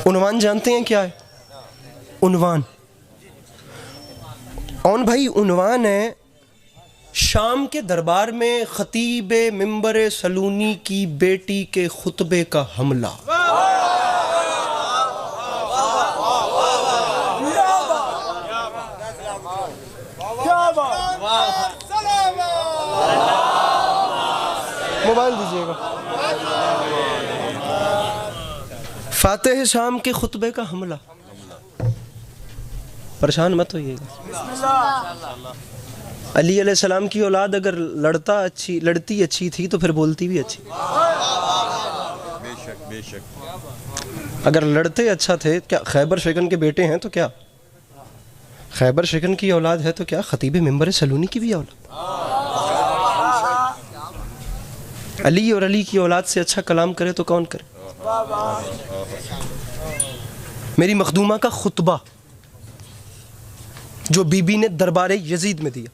उन्वान जानते हैं क्या है? उन्वान, औन भाई, उन्वान है शाम के दरबार में खतीब मिंबर सलूनी की बेटी के खुतबे का हमला। मोबाइल दीजिएगा। फातिह शाम के खुतबे का हमला। परेशान मत होइएगा। अली अलैहिस्सलाम की औलाद अगर लड़ती अच्छी थी तो फिर बोलती भी अच्छी। बेशक बेशक। अगर लड़ते अच्छा थे, क्या खैबर शिकन के बेटे हैं तो क्या, खैबर शिकन की औलाद है तो क्या, खतीब मिंबर सलूनी की भी औलाद। अली और अली की औलाद से अच्छा कलाम करे तो कौन करे। मेरी मखदूमा का खुतबा जो बीबी ने दरबारे यजीद में दिया,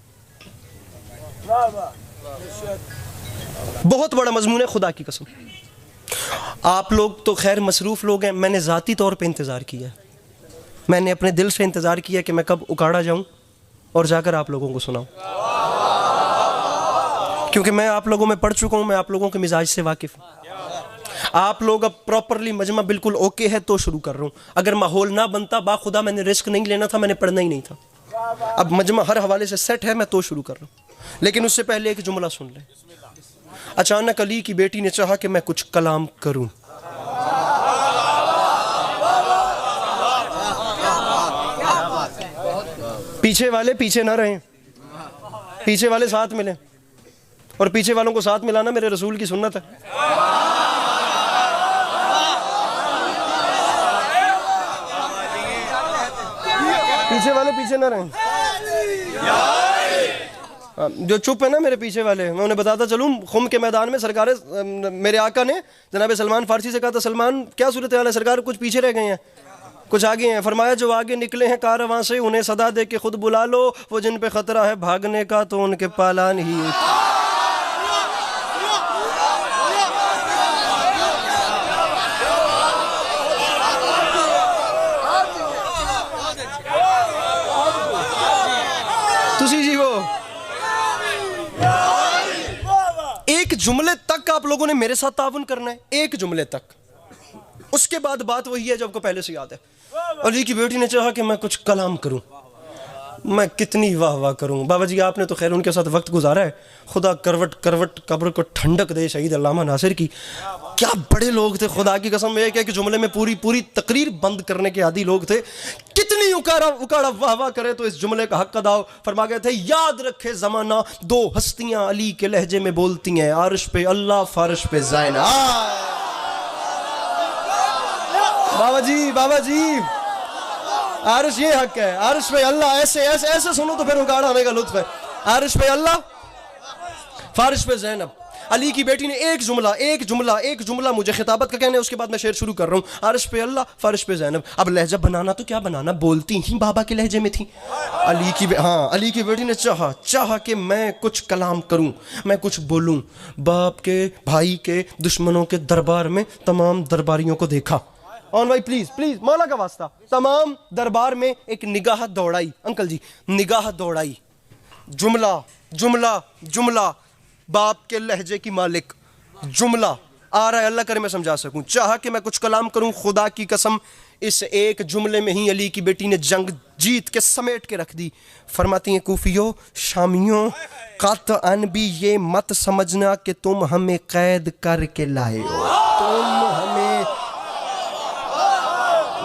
बहुत बड़ा मजमून है, खुदा की कसम। आप लोग तो खैर मसरूफ लोग हैं, मैंने ज़ाती तौर पे इंतज़ार किया है, मैंने अपने दिल से इंतज़ार किया कि मैं कब उकाड़ा जाऊं और जाकर आप लोगों को सुनाऊं, क्योंकि मैं आप लोगों में पढ़ चुका हूं, मैं आप लोगों के मिजाज से वाकिफ़ हूं। आप लोग अब प्रॉपरली मजमा बिल्कुल ओके है तो शुरू कर रहा हूं। अगर माहौल ना बनता, बाखुदा मैंने रिस्क नहीं लेना था, मैंने पढ़ना ही नहीं था। अब मजमा हर हवाले से सेट है, मैं तो शुरू कर रहा हूं। लेकिन उससे पहले एक जुमला सुन लें। अचानक अली की बेटी ने चाहा कि मैं कुछ कलाम करूं। पीछे वाले पीछे ना रहें, पीछे वाले साथ मिलें, और पीछे वालों को साथ मिलाना मेरे रसूल की सुन्नत है। पीछे वाले पीछे ना रहें। जो चुप है ना मेरे पीछे वाले, मैं उन्हें बताता चलूं, खुम के मैदान में सरकार, मेरे आका ने जनाब सलमान फारसी से कहा था, सलमान क्या सूरत हाल है सरकार, कुछ पीछे रह गए हैं, कुछ आगे हैं। फरमाया जो आगे निकले हैं कारवां से उन्हें सदा दे के खुद बुला लो, वो जिन पे खतरा है भागने का तो उनके पालान ही। तुसी जी वो एक जुमले तक आप लोगों ने मेरे साथ ताउन करना है, एक जुमले तक। उसके बाद बात वही है जो आपको पहले से याद है। अली की बेटी ने चाहा कि मैं कुछ कलाम करूं, मैं कितनी वाह वाह करूं। बाबा जी आपने तो खैर उनके साथ वक्त गुजारा है, खुदा करवट करवट कब्र को ठंडक दे शहीद अल्लामा नासिर की। क्या बड़े लोग थे, खुदा की कसम। एक एक जुमले में पूरी पूरी तकरीर बंद करने के आदी लोग थे। कितनी उकाड़ा वाह वाह करे तो इस जुमले का हक अदा हो। फरमा गए थे, याद रखे जमाना दो हस्तियां अली के लहजे में बोलती हैं, आरिश पे अल्लाह फारिश पे ज़ैना। बाबा जी आरिश ये हक है, आरिश पे अल्लाह, ऐसे ऐसे ऐसे सुनो तो फिर उकाड़ा होने का लुत्फ है। आरिश पे अल्लाह फारिश पे ज़ैनब। अली की बेटी ने एक जुमला मुझे खिताबत का कहना है, उसके बाद मैं शेर शुरू कर रहा हूँ। आरिश पे अल्लाह फारिश पे ज़ैनब। अब लहजा बनाना तो क्या बनाना, बोलती ही बाबा के लहजे में थी। अली की बेटी ने चाहा कि मैं कुछ कलाम करूँ, मैं कुछ बोलूँ। बाप के, भाई के, दुश्मनों के दरबार में तमाम दरबारियों को देखा। ऑन भाई प्लीज प्लीज, मौला का वास्ता, तमाम दरबार में एक निगाह दौड़ाई। अंकल जी निगाह दौड़ाई, जुमला जुमला जुमला, बाप के लहजे की मालिक, जुमला आ रहा है, अल्लाह करे मैं समझा सकूं। चाहा कि मैं कुछ कलाम करूं, खुदा की कसम इस एक जुमले में ही अली की बेटी ने जंग जीत के समेट के रख दी। फरमाती हैं, कूफियों शामियों कतअन भी ये मत समझना कि तुम हमें कैद करके लाए हो, तुम हमें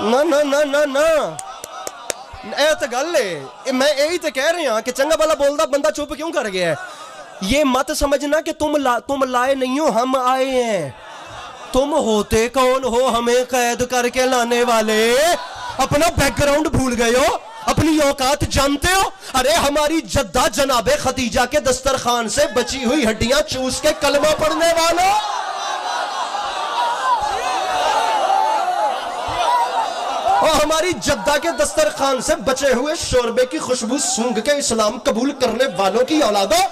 ना ना ना ना ना, ए तो गल है, मैं यही तो कह रहा कि चंगा भला बोलता बंदा चुप क्यों कर गया है। ये मत समझना कि तुम लाए नहीं हो, हम आए हैं। तुम होते कौन हो हमें कैद करके लाने वाले? अपना बैकग्राउंड भूल गए हो, अपनी औकात जानते हो? अरे हमारी जद्दा जनाबे खदीजा के दस्तरखान से बची हुई हड्डियां चूस के कलमा पढ़ने वालों, और हमारी जद्दा के दस्तरखान से बचे हुए शोरबे की खुशबू सूंघ के इस्लाम कबूल करने वालों की औलादो,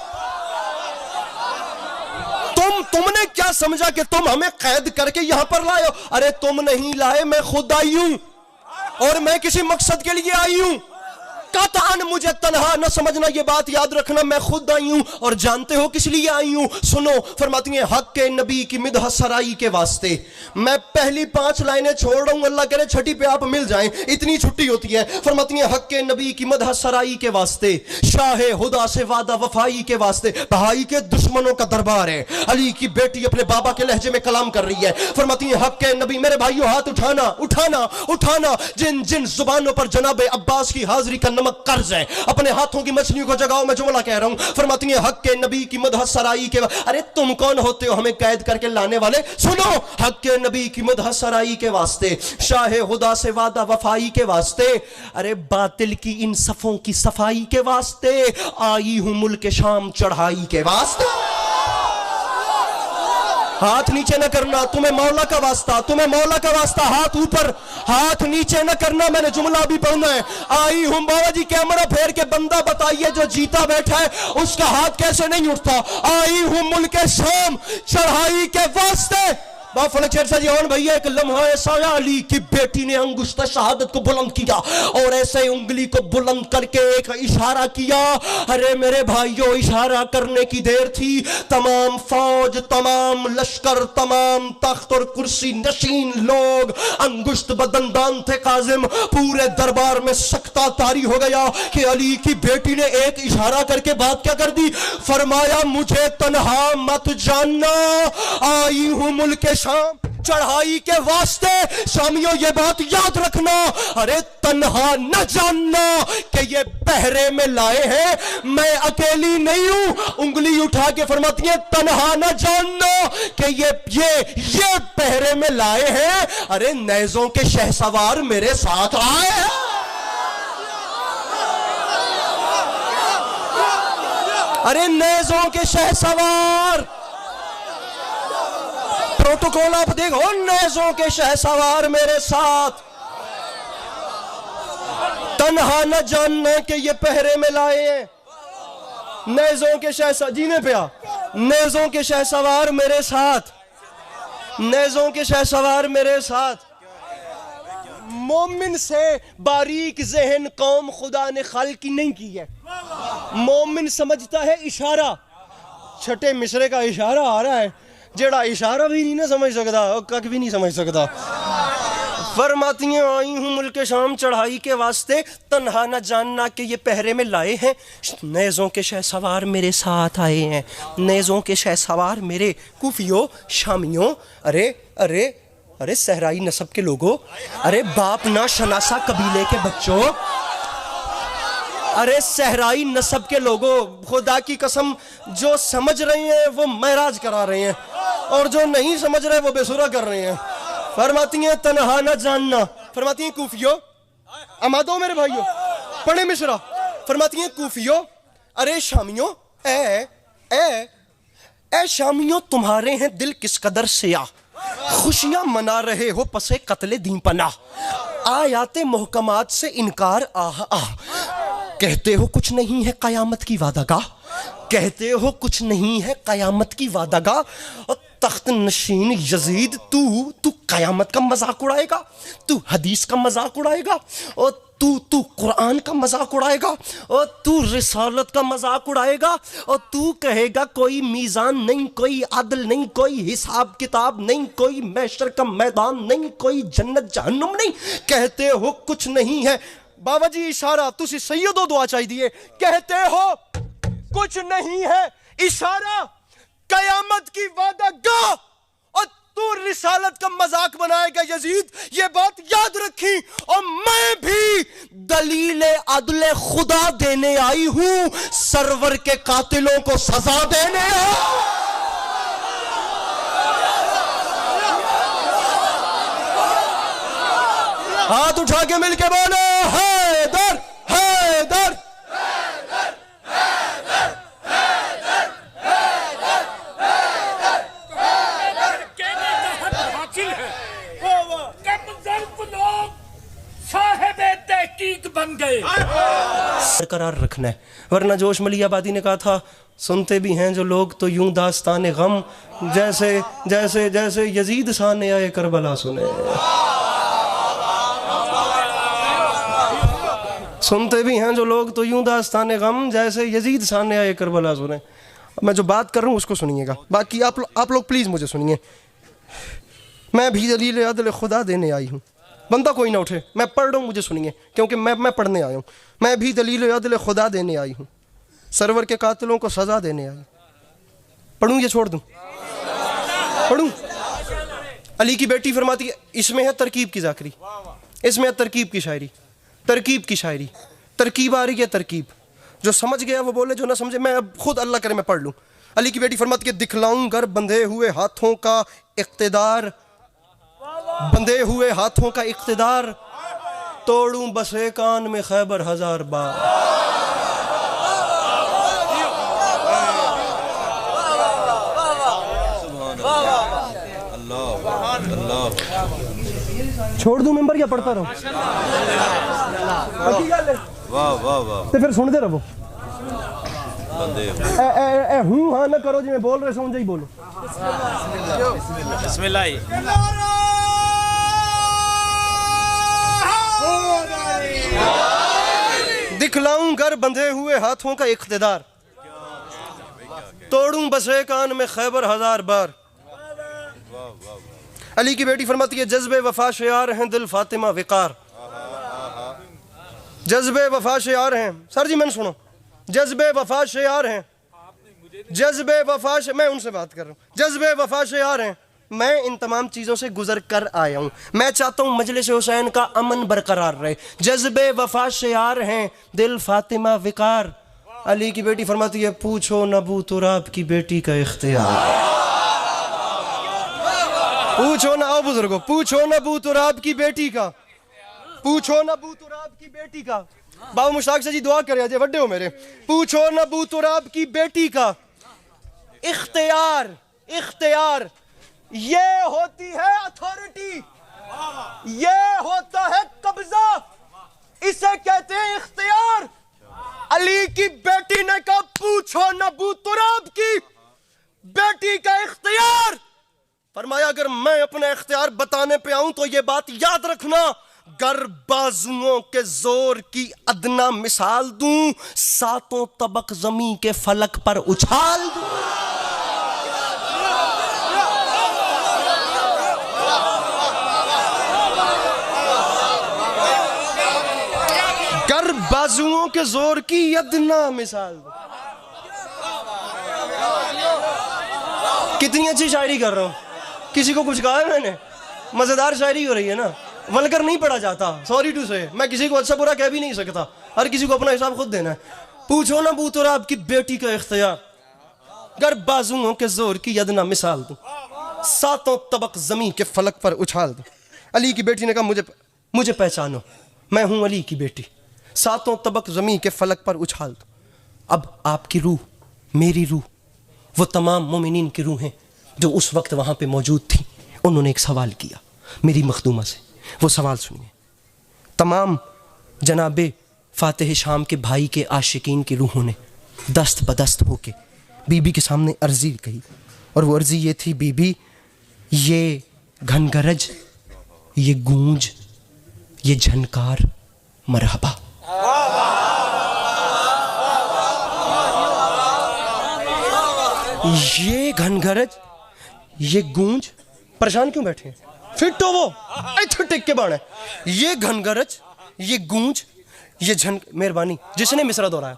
तुमने क्या समझा कि तुम हमें कैद करके यहां पर लाए हो? अरे तुम नहीं लाए, मैं खुद आई हूं और मैं किसी मकसद के लिए आई हूं। कतअन मुझे तन्हा न समझना, ये बात याद रखना, मैं खुद आई हूं और जानते हो किस लिए आई हूं। सुनो, फरमाती हैं हक के नबी की मिदह सराई के वास्ते। मैं पहली 5 लाइनें छोड़ रहा हूं, अल्लाह करे छठी पे आप मिल जाएं, इतनी छुट्टी होती है। फरमाती हैं हक के नबी की मदह सराई के वास्ते, शाह हुदा से वादा वफाई के वास्ते। भाई के दुश्मनों का दरबार है, अली की बेटी अपने बाबा के लहजे में कलाम कर रही है। फरमाती हैं हक के नबी, मेरे भाइयों हाथ उठाना उठाना उठाना, जिन जिन जुबानों पर जनाब अब्बास की हाजिरी का नमक कर्ज है, अपने हाथों की मछलियों को जगाओ, मैं जुमला कह रहा हूं। फरमाती हैं हक के नबी की मदह सराई के। अरे तुम कौन होते हो हमें कैद करके लाने वाले? सुनो, हक के नबी की मदह सराई के वास्ते, शाह हुदा से वादा वफाई के वास्ते, अरे बातिल की इन सफों की सफाई के वास्ते, आई हूं मुल्क शाम चढ़ाई के वास्ते। हाथ नीचे न करना, तुम्हें मौला का वास्ता, तुम्हें मौला का वास्ता, हाथ ऊपर, हाथ नीचे न करना, मैंने जुमला भी पढ़ना है। आई हूं बाबा जी, कैमरा फेर के बंदा बताइए जो जीता बैठा है उसका हाथ कैसे नहीं उठता। आई हूं मुल्क शाम चढ़ाई के वास्ते। भैया एक लम्हा ऐसा आया, अली की बेटी ने अंगुश्त शहादत को बुलंद किया और ऐसे उंगली को बुलंद करके एक इशारा किया। अरे मेरे भाइयों, इशारा करने की देर थी, तमाम फौज, तमाम लश्कर, तमाम तख्त और कुर्सी नशीन लोग अंगुश्त बदंदान थे काजिम। पूरे दरबार में सकता तारी हो गया कि अली की बेटी ने एक इशारा करके बात क्या कर दी? फरमाया मुझे तन्हा मत जानना, आई हूं मुल्क शाम चढ़ाई के वास्ते। शामियों ये बात याद रखना, अरे तन्हा न जानना कि ये पहरे में लाए हैं, मैं अकेली नहीं हूं। उंगली उठा के फरमाती है तन्हा न जानना कि ये पहरे में लाए हैं, अरे नेज़ों के शहसवार मेरे साथ आए हैं। अरे नेज़ों के शहसवार, प्रोटोकॉल आप देखो, नेज़ों के शहसवार मेरे साथ। तन्हा न जानना कि ये पहरे में लाए हैं, नेज़ों के शहसवार, जीने पे आ, नेज़ों के शहसवार मेरे साथ, नेज़ों के शहसवार मेरे साथ। मोमिन से बारीक ज़हन कौम खुदा ने खाल्की नहीं की है। मोमिन समझता है इशारा, छठे मिसरे का इशारा आ रहा है, जेड़ा इशारा भी नहीं ना समझ सकता, कख भी नहीं समझ सकता। फरमाती हैं आई हूं मुल्क शाम चढ़ाई के वास्ते, तन्हा न जानना कि ये पहरे में लाए हैं, नेज़ों के शहसवार मेरे साथ आए हैं, नेज़ों के शहसवार मेरे कुफियों शामियों। अरे अरे अरे सहराई नस्ब के लोगों, अरे बाप ना शनासा कबीले के बच्चों, अरे सहराई नस्ब के लोगों, खुदा की कसम जो समझ रहे हैं वो महराज करा रहे हैं और जो नहीं समझ रहे वो बेसुरा कर रहे हैं। फरमाती हैं तन्हा न जानना, फरमाती हैं कूफियों, अमादो मेरे भाइयों पढ़े मिश्रा। फरमाती हैं कूफियों, अरे शामियों, ए शामियों, तुम्हारे हैं दिल किस कदर सिया, खुशियां मना रहे हो पसे कत्ले दीन पना, आयाते मोहकमात से इनकार आह आह, कहते हो कुछ नहीं है कयामत की वादागाह, कहते हो कुछ नहीं है कयामत की वादागाह। और तख्त नशीन यजीद, तू कयामत का मजाक उड़ाएगा, तू हदीस का मजाक उड़ाएगा, और तू कुरान का मजाक उड़ाएगा, और तू रिसालत का मजाक उड़ाएगा, और तू कहेगा कोई मीज़ान नहीं, कोई अदल नहीं, कोई हिसाब किताब नहीं, कोई महशर का मैदान नहीं, कोई जन्नत जहन्नुम नहीं, कहते हो कुछ नहीं है। बाबा जी इशारा, तुसी सैयदो दुआ चाहिए, कहते हो कुछ नहीं है, इशारा कयामत की वादागाह, और तू रिसालत का मजाक बनाएगा यजीद, ये बात याद रखी। और मैं भी दलील अदले खुदा देने आई हूं, सरवर के कातिलों को सजा देने। हाथ उठा के मिलके बोलो हैदर हैदर। साहिब तहकीक बन गए। बरकरार रखना है, वरना जोश मलियाबादी ने कहा था, सुनते भी हैं जो लोग तो यूं दास्तान गम, जैसे जैसे जैसे यजीद साने आए करबला सुने। सुनते भी हैं जो लोग तो यूं दास्तान गम, जैसे यजीद साने आए करबला सुने। मैं जो बात कर रहा हूँ उसको सुनिएगा, बाकी आप लोग प्लीज़ मुझे सुनिए। मैं भी दलील अदल खुदा देने आई हूँ। बंदा कोई ना उठे, मैं पढ़ रहा हूँ, मुझे सुनिए, क्योंकि मैं पढ़ने आया हूँ। मैं भी दलील अदल खुदा देने आई हूँ, सरवर के कातिलों को सज़ा देने आई। पढ़ूँ या छोड़ दूँ? पढ़ूँ। अली की बेटी फरमाती है, इसमें है तरकीब की ज़ाकरी, इसमें है तरकीब की शायरी, तरकीब की शायरी, तरकीब आ रही है तरकीब। जो समझ गया वो बोले, जो ना समझे मैं अब खुद अल्लाह करे मैं पढ़ लूँ। अली की बेटी फरमाती है, दिखलाऊं गर बंधे हुए हाथों का इक़्तिदार, बंधे हुए हाथों का इक़्तिदार, तोड़ूं बसे कान में खैबर हजार बार। छोड़ दूं मिंबर या पढ़ता रहूं? वाह वाह वाह, तो फिर सुनते रहो। बंदे हूँ हाँ ना करो, जी मैं बोल रहे समझ ही बोलो। बिस्मिल्लाह। दिखलाऊं घर बंधे हुए हाथों का इख्तिदार, तोड़ूं बसे कान में खैबर हजार बार। अली की बेटी फरमाती है, जज्बे वफा शियार हैं दिल फातिमा विकार, जज्बे वफा शियार हैं। सर जी मैंने सुनो, जज्बे वफा शियार हैं, जज्बे वफा मैं उनसे बात कर रहा हूँ। जज्बे वफा शियार हैं, मैं इन तमाम चीज़ों से गुजर कर आया हूँ। मैं चाहता हूँ मजलिस हुसैन का अमन बरकरार रहे। जज्बे वफा शियार हैं दिल फातिमा विकार। अली की बेटी फरमाती है, पूछो नबू तुराब की बेटी का इख्तियार, पूछो ना, आओ बुजुर्गो, पूछो नबू तुराब की बेटी का, पूछो नबू तुराब की बेटी का। बाबा मुश्ताक से जी दुआ करे, अजय वड्डे हो मेरे। पूछो नबू तुराब की बेटी का इख्तियार, इख्तियार ये होती है अथॉरिटी, ये होता है कब्जा, इसे कहते हैं इख्तियार। अली की बेटी ने कहा, पूछो नबू तुराब की बेटी का इख्तियार। फरमाया, अगर मैं अपना इख्तियार बताने पे आऊं तो ये बात याद रखना, गर बाजुओं के जोर की अदना मिसाल दूं, सातों तबक जमी के फलक पर उछाल दूं। गर बाजुओं के जोर की अदना मिसाल दूं। कितनी अच्छी शायरी कर रहा हूं, किसी को कुछ कहा है मैंने? मजेदार शायरी हो रही है ना, वल्गर नहीं पढ़ा जाता, सॉरी टू से। मैं किसी को अच्छा बुरा कह भी नहीं सकता, हर किसी को अपना हिसाब खुद देना है। पूछो ना बू तुराब की बेटी का इख्तियार, गर बाजुओं के जोर की अदना मिसाल दूं, सातों तबक जमी के फलक पर उछाल दूं। अली की बेटी ने कहा, मुझे पहचानो, मैं हूं अली की बेटी, सातों तबक जमी के फलक पर उछाल दूं। अब आपकी रूह, मेरी रूह, वो तमाम मोमिनीन की रूहें जो उस वक्त वहां पे मौजूद थी, उन्होंने एक सवाल किया मेरी मखदूमा से। वो सवाल सुनिए। तमाम जनाबे फातिह शाम के भाई के आशिकीन की रूहों ने दस्त बदस्त होके बीबी के सामने अर्जी कही, और वो अर्जी ये थी, बीबी ये घनगरज, ये गूंज, ये झनकार मरहबा। ये घनगरज, ये गूंज, परेशान क्यों बैठे हैं? फिट हो वो, इधर टिक के बाण है। ये घनगरज, ये गूंज, ये झन, मेहरबानी जिसने मिसरा दोहराया,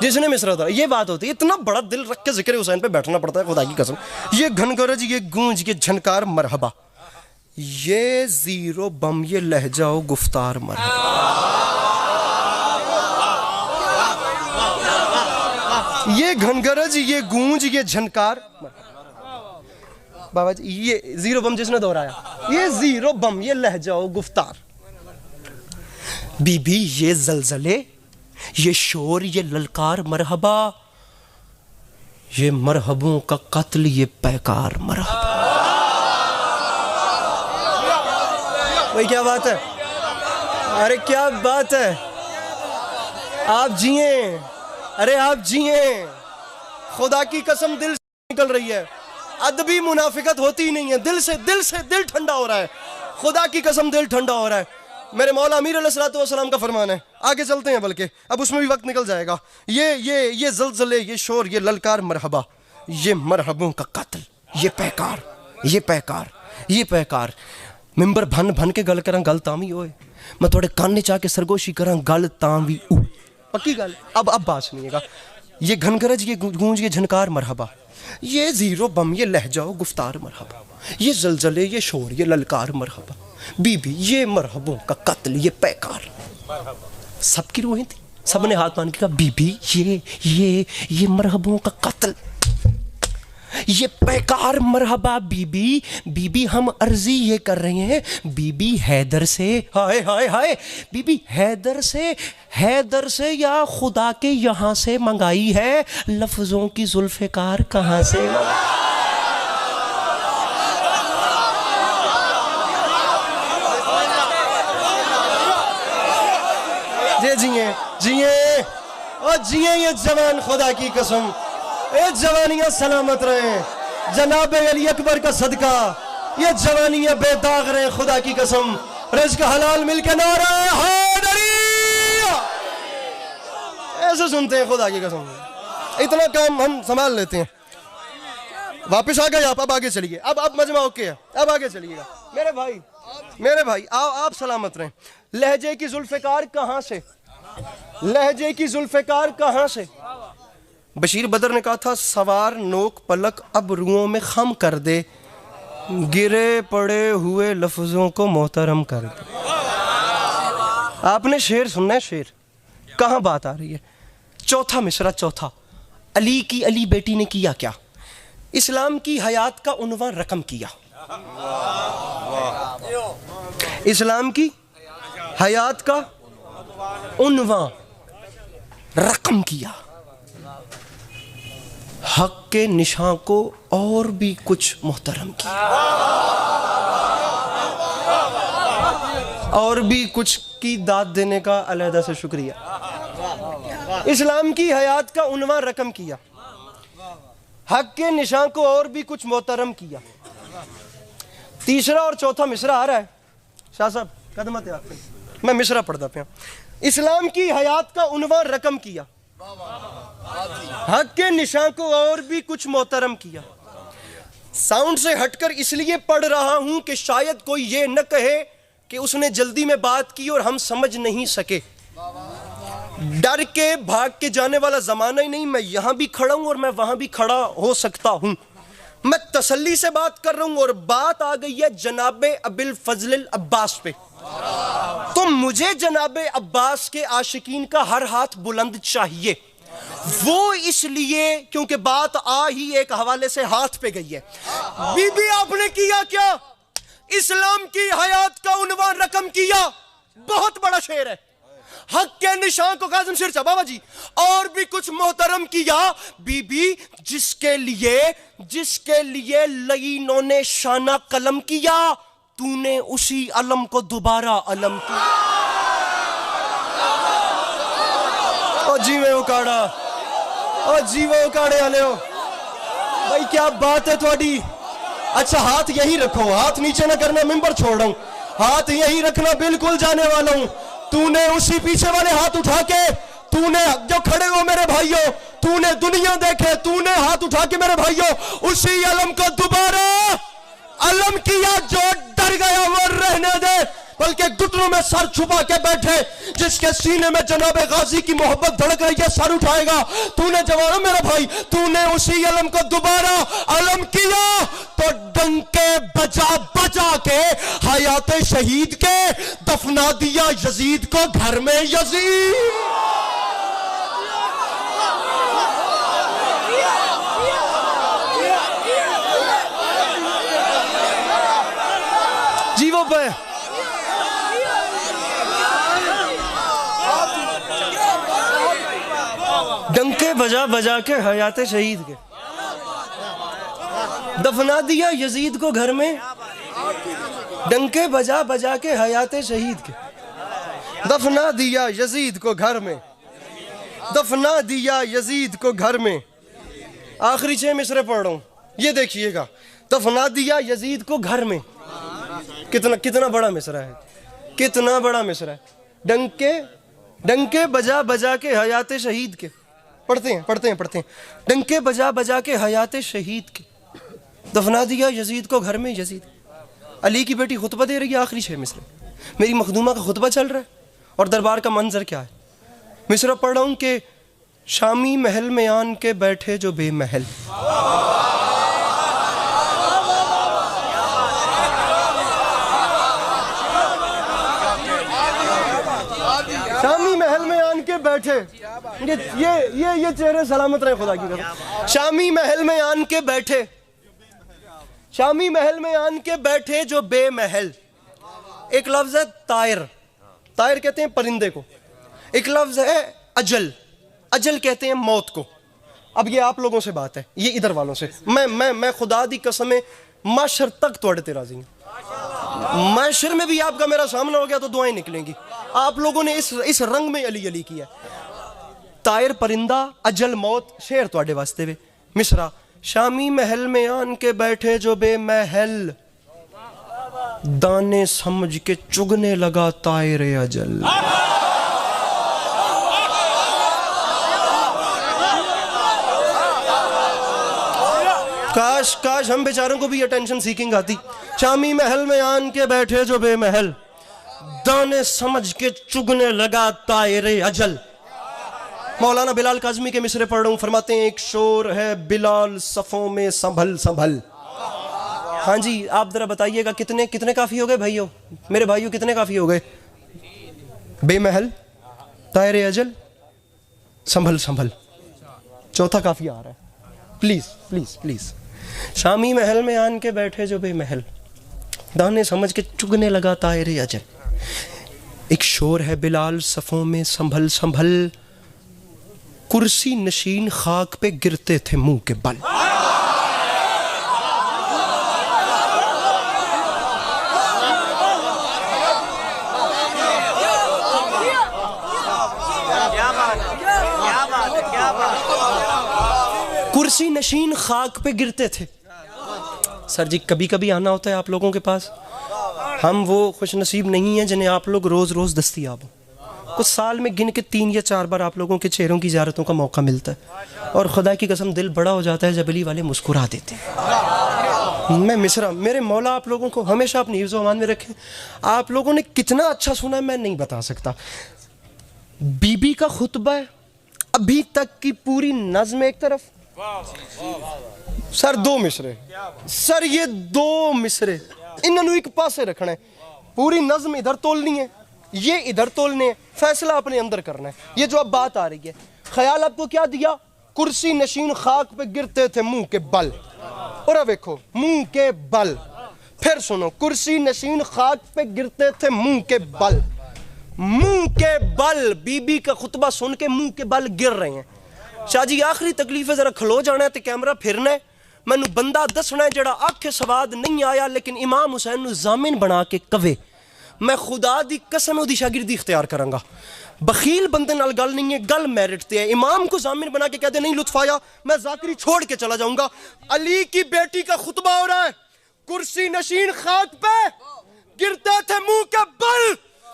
जिसने मिसरा दोहराया, ये बात होती है। इतना बड़ा दिल रख के जिक्र हुसैन पे बैठना पड़ता है, खुदा की कसम। ये घनगरज, ये गूंज, ये झनकार मरहबा, ये जीरो बम, ये लहजाओ गुफ्तार मरहबा। ये घनगरज, ये गूंज, ये झनकार। बाबा जी, ये जीरो बम जिसने दोहराया, ये जीरो बम, ये लहजाओ गुफ्तार। बीबी ये जलजले, ये शोर, ये ललकार मरहबा, ये मरहबों का कत्ल, ये पैकार मरहबा। भाई क्या बात है, अरे क्या बात है, आप जिए, अरे आप जिए, खुदा की कसम दिल से निकल रही है, अदबी मुनाफिकत होती ही नहीं है, दिल से दिल ठंडा हो रहा है, खुदा की कसम दिल ठंडा हो रहा है। मेरे मौला अमीर अलैहिस्सलाम का फरमान है, आगे चलते हैं बल्कि अब उसमें भी वक्त निकल जाएगा। ये जलजले, ये शोर, ये ललकार मरहबा, ये मरहबों का कत्ल, ये पैकार, ये पैकार, ये पैकार। मिंबर भन भन के गल करा, गल तां भी होए, मैं थोड़े काने चा के सरगोशी करा, गल तां भी ऊ, पक्की गल। अब बात सुनिएगा, ये घनगरज, ये गूंज, ये झनकार मरहबा, ये जीरो बम, ये लहजाओ गुफ्तार मरहबा, ये जलजले, ये शोर, ये ललकार मरहबा, बीबी, ये मरहबों का कत्ल, ये पैकार। सबकी रूहें थी, सबने हाथ मान के कहा बीबी ये मरहबों का कत्ल, ये पैकार मरहबा बीबी। बीबी हम अर्जी ये कर रहे हैं, बीबी हैदर से, हाय हाय हाय, बीबी हैदर से या खुदा के यहाँ से मंगाई है, लफ्जों की जुल्फ़िकार कहाँ से? जे जिए जिए और जिए ये जवान, खुदा की कसम ये जवानियां सलामत रहे, जनाब अली अकबर का सदका ये जवानियां बेदाग रहे, खुदा की कसम। रिज़्क़ हलाल मिलके नारा हैदरी, ऐसे सुनते हैं, खुदा की कसम। इतना काम हम संभाल लेते हैं। वापस आ गए आप, अब आगे चलिए, अब मजमा ओके है, अब आगे चलिएगा। मेरे भाई आओ, आप सलामत रहें। लहजे की जुल्फ़िकार कहाँ से, लहजे की जुल्फ़िकार कहाँ से? बशीर बदर ने कहा था, सवार नोक पलक अब रुओं में खम कर दे, गिरे पड़े हुए लफ्जों को मोहतरम कर दे। आपने शेर सुनना है, शेर कहाँ बात आ रही है? चौथा मिसरा, चौथा, अली की अली बेटी ने किया क्या? इस्लाम की हयात का उन्वान रकम किया, इस्लाम की हयात का उन्वान रकम किया, हक के निशान को और भी कुछ मोहतरम किया, और भी कुछ की दाद देने का अलहदा से शुक्रिया। इस्लाम की हयात का उन्वान रकम किया, हक के निशान को और भी कुछ मोहतरम किया। तीसरा और चौथा मिसरा आ रहा है, शाह साहब कदमत है आपके, मैं मिसरा पढ़ता पे। इस्लाम की हयात का उन्वान रकम किया, हक के निशान को और भी कुछ मोहतरम किया। साउंड से हटकर इसलिए पढ़ रहा हूं कि शायद कोई ये न कहे कि उसने जल्दी में बात की और हम समझ नहीं सके। डर के भाग के जाने वाला जमाना ही नहीं, मैं यहां भी खड़ा हूं और मैं वहां भी खड़ा हो सकता हूं। मैं तसल्ली से बात कर रहा हूं और बात आ गई है जनाबे अबिल फजल अब्बास पे, तो मुझे जनाबे अब्बास के आशिकीन का हर हाथ बुलंद चाहिए। वो इसलिए क्योंकि बात आ ही एक हवाले से हाथ पे गई है। बीबी आपने किया क्या? इस्लाम की हयात का उन्वान रकम किया, बहुत बड़ा शेर है। हक के निशान को काज़िम सिरसा बाबा जी और भी कुछ मोहतरम किया। बीबी जिसके लिए लईनों ने शाना कलम किया, तूने उसी अलम को दोबारा अलम किया। ओ जीवे उकाड़ा, ओ जीवे उकाड़े आले हो भाई, क्या बात है थोड़ी। अच्छा हाथ यही रखो, हाथ नीचे ना करना, मिंबर छोड़ रहा हूं, हाथ यही रखना, बिल्कुल जाने वाला हूं। तूने उसी पीछे वाले हाथ उठा के, तूने जो खड़े हो मेरे भाइयों, तूने दुनिया देखे, तूने हाथ उठा के मेरे भाइयों उसी अलम को दोबारा अलम किया। जो डर गया वो रहने दे, बल्कि घुटनों में सर छुपा के बैठे, जिसके सीने में जनाबे गाजी की मोहब्बत धड़क रही है, सर उठाएगा। तूने जवानों मेरा भाई, तूने उसी अलम को दोबारा अलम किया, तो डंके बजा बजा के हयात शहीद के दफना दिया यजीद को घर में यजीद। जीवो पे डंके बजा बजा के हयात शहीद के दफना दिया यजीद को घर में। डंके बजा बजा के हयात शहीद के दफना दिया यजीद को घर में। दफना दिया यजीद को घर में। आखिरी 6 मिसरे पढ़ रहा हूं, ये देखिएगा। दफना दिया यजीद को घर में। कितना बड़ा मिसरा है, कितना बड़ा मिसरा है। डंके बजा बजा के हयात शहीद के, पढ़ते हैं। डंके बजा बजा के हयात शहीद के, दफना दिया यजीद को घर में। यजीद, अली की बेटी खुतबा दे रही है, आखिरी 6 मिसरे। मेरी मखदूमा का खुतबा चल रहा है और दरबार का मंजर क्या है। मिसरा पढ़ रहा हूं कि शामी महल में आन के बैठे जो बेमहल। शामी महल में आन के बैठे, ये चेहरे सलामत रहे खुदा की कसम। शामी महल में आन के बैठे, शामी महल में आन के बैठे जो बेमहल। एक लफ्ज है तायर, तायर कहते हैं परिंदे को। एक लफ्ज है अजल, अजल कहते हैं मौत को। अब ये आप लोगों से बात है, ये इधर वालों से। मैं खुदा दी कसम माशर तक तोड़े ते राजी हूं। माशर में भी आपका मेरा सामना हो गया तो दुआएं निकलेंगी। आप लोगों ने इस रंग में अली अली किया। तायर परिंदा, अजल मौत। शेर तोड़े वास्ते वे मिसरा। शामी महल में आन के बैठे जो बेमहल, दाने समझ के चुगने लगा तायर अजल। काश हम बेचारों को भी अटेंशन सीकिंग आती। शामी महल में आन के बैठे जो बेमहल, दाने समझ के चुगने लगा तायर अजल। मौलाना बिलाल काज़मी के मिसरे पढ़ रहा हूं, फरमाते हैं एक शोर है बिलाल सफ़ों में संभल संभल। हाँ जी, आप जरा बताइएगा कितने काफ़ी हो गए भाइयों, मेरे भाइयों, कितने काफ़ी हो गए? बेमहल, तायर अजल, संभल संभल, चौथा काफ़ी आ रहा है। Please please please. शामी महल में आन के बैठे जो बेमहल, दाने समझ के चुगने लगा तायर अजल। एक शोर है बिलाल सफ़ों में संभल संभल, कुर्सी नशीन खाक पे गिरते थे मुंह के बल। कुर्सी नशीन खाक पे गिरते थे। सर जी, कभी कभी आना होता है आप लोगों के पास। हम वो खुश नसीब नहीं है जिन्हें आप लोग रोज़ रोज़ दस्तयाब हो। कुछ साल में गिन के 3 या 4 बार आप लोगों के चेहरों की ज़ियारतों का मौका मिलता है और खुदा की कसम दिल बड़ा हो जाता है जब अली वाले मुस्कुरा देते हैं। मैं मिसरा, मेरे मौला आप लोगों को हमेशा अपनी हिफ्ज़ व अमान में रखें। आप लोगों ने कितना अच्छा सुना है मैं नहीं बता सकता। बीबी का खुतबा है, अभी तक की पूरी नज़्म एक तरफ, सर 2 मिसरे, सर ये 2 मिसरे इन्होंने एक पासे रखना है। पूरी नज़्म इधर तोलनी है, ये इधर तोलने हैं, फैसला अपने अंदर करना है। ये जो अब बात आ रही है, ख्याल आपको क्या दिया? कुर्सी नशीन खाक पे गिरते थे मुंह के बल। और अब देखो मुंह के बल, फिर सुनो, कुर्सी नशीन खाक पे गिरते थे मुंह के बल। मुंह के बल, बीबी का खुतबा सुन के मुंह के बल गिर रहे हैं। शाह जी आखिरी तकलीफ है, जरा खलो जाना है तो कैमरा फिरना है। मैनू बंदा दसना है जड़ा आखे सवाद नहीं आया लेकिन इमाम हुसैन नू जामिन बना के कवे, मैं खुदा दी कसम उदी शागिर्दी इख्तियार करांगा। बखील बंदे नाल गल नहीं है, गल मेरिट ते है। इमाम को जामिन बना के कहते नहीं लुत्फ आया, मैं जाकिरी छोड़ के चला जाऊंगा। अली की बेटी का खुतबा हो रहा है, कुर्सी नशीन खाक पे गिरते थे मुंह के बल,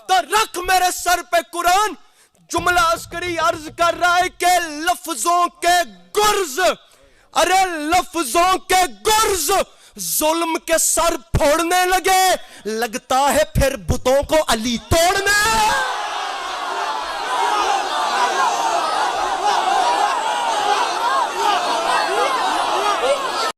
तो रख मेरे सर पे कुरान। जुमला अस्करी अर्ज कर रहा है कि लफ्जों के गुर्ज, अरे लफ्जों के गुर्ज जुल्म के सर फोड़ने लगे, लगता है फिर बुतों को अली तोड़ने।